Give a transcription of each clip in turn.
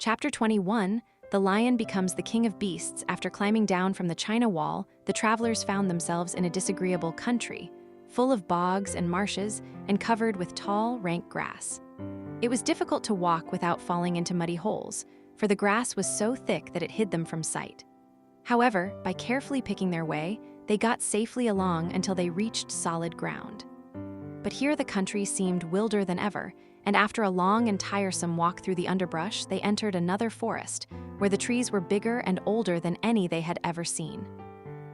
Chapter 21, The Lion Becomes the King of Beasts. After climbing down from the China Wall, the travelers found themselves in a disagreeable country, full of bogs and marshes and covered with tall, rank grass. It was difficult to walk without falling into muddy holes, for the grass was so thick that it hid them from sight. However, by carefully picking their way, they got safely along until they reached solid ground. But here the country seemed wilder than ever, and after a long and tiresome walk through the underbrush, they entered another forest, where the trees were bigger and older than any they had ever seen.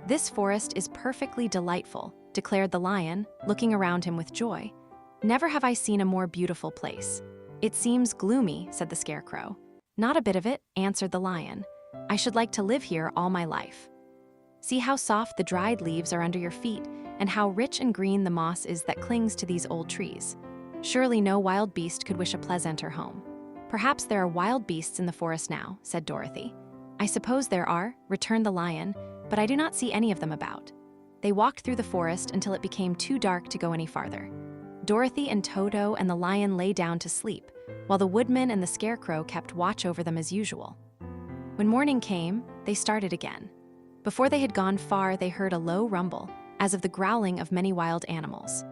"This forest is perfectly delightful," declared the lion, looking around him with joy. "Never have I seen a more beautiful place." "It seems gloomy," said the scarecrow. "Not a bit of it," answered the lion. "I should like to live here all my life. See how soft the dried leaves are under your feet, and how rich and green the moss is that clings to these old trees. Surely no wild beast could wish a pleasanter home." "Perhaps there are wild beasts in the forest now," said Dorothy. "I suppose there are," returned the lion, "but I do not see any of them about." They walked through the forest until it became too dark to go any farther. Dorothy and Toto and the lion lay down to sleep, while the woodman and the scarecrow kept watch over them as usual. When morning came, they started again. Before they had gone far, they heard a low rumble, as of the growling of many wild animals.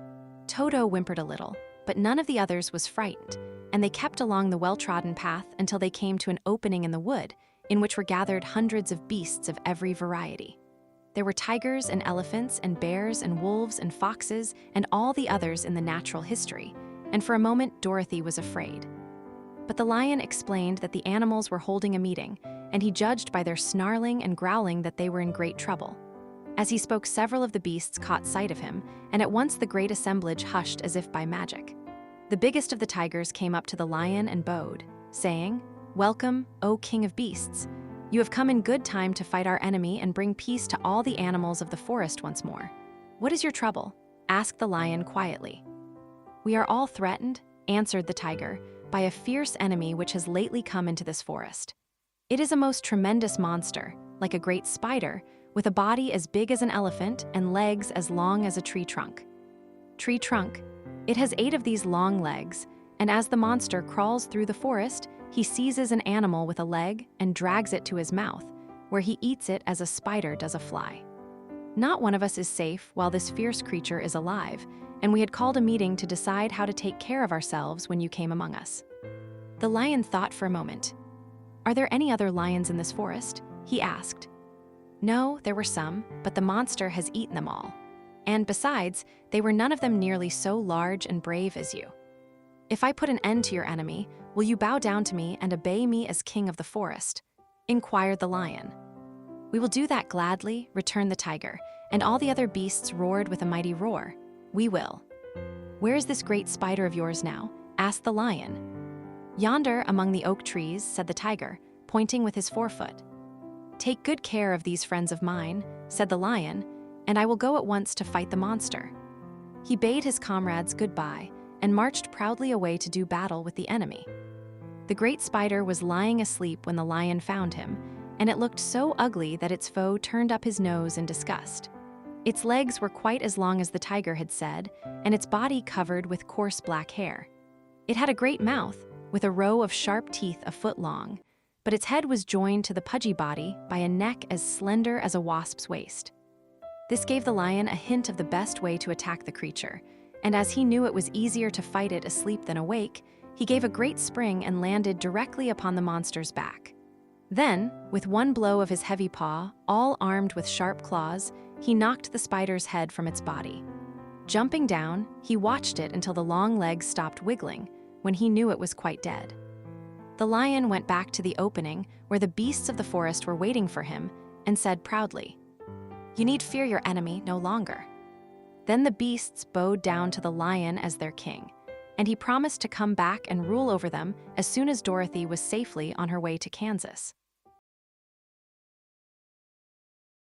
Toto whimpered a little, but none of the others was frightened, and they kept along the well-trodden path until they came to an opening in the wood, in which were gathered hundreds of beasts of every variety. There were tigers and elephants and bears and wolves and foxes and all the others in the natural history, and for a moment Dorothy was afraid. But the lion explained that the animals were holding a meeting, and he judged by their snarling and growling that they were in great trouble. As he spoke, several of the beasts caught sight of him, and at once the great assemblage hushed as if by magic. The biggest of the tigers came up to the lion and bowed, saying, "Welcome, O King of Beasts. You have come in good time to fight our enemy and bring peace to all the animals of the forest once more. What is your trouble?" asked the lion quietly. "We are all threatened," answered the tiger, "by a fierce enemy which has lately come into this forest. It is a most tremendous monster, like a great spider, with a body as big as an elephant and legs as long as a tree trunk." "Tree trunk?" "It has 8 of these long legs, and as the monster crawls through the forest, he seizes an animal with a leg and drags it to his mouth, where he eats it as a spider does a fly. Not one of us is safe while this fierce creature is alive, and we had called a meeting to decide how to take care of ourselves when you came among us." The lion thought for a moment. "Are there any other lions in this forest?" he asked. "No, there were some, but the monster has eaten them all. And besides, they were none of them nearly so large and brave as you. If I put an end to your enemy, will you bow down to me and obey me as king of the forest?" inquired the lion. "We will do that gladly," returned the tiger, and all the other beasts roared with a mighty roar. "We will." "Where is this great spider of yours now?" asked the lion. "Yonder among the oak trees," said the tiger, pointing with his forefoot. "Take good care of these friends of mine," said the lion, "and I will go at once to fight the monster." He bade his comrades goodbye and marched proudly away to do battle with the enemy. The great spider was lying asleep when the lion found him, and it looked so ugly that its foe turned up his nose in disgust. Its legs were quite as long as the tiger had said, and its body covered with coarse black hair. It had a great mouth, with a row of sharp teeth a foot long, but its head was joined to the pudgy body by a neck as slender as a wasp's waist. This gave the lion a hint of the best way to attack the creature, and as he knew it was easier to fight it asleep than awake, he gave a great spring and landed directly upon the monster's back. Then, with one blow of his heavy paw, all armed with sharp claws, he knocked the spider's head from its body. Jumping down, he watched it until the long legs stopped wiggling, when he knew it was quite dead. The lion went back to the opening where the beasts of the forest were waiting for him and said proudly, "You need fear your enemy no longer." Then the beasts bowed down to the lion as their king, and he promised to come back and rule over them as soon as Dorothy was safely on her way to Kansas.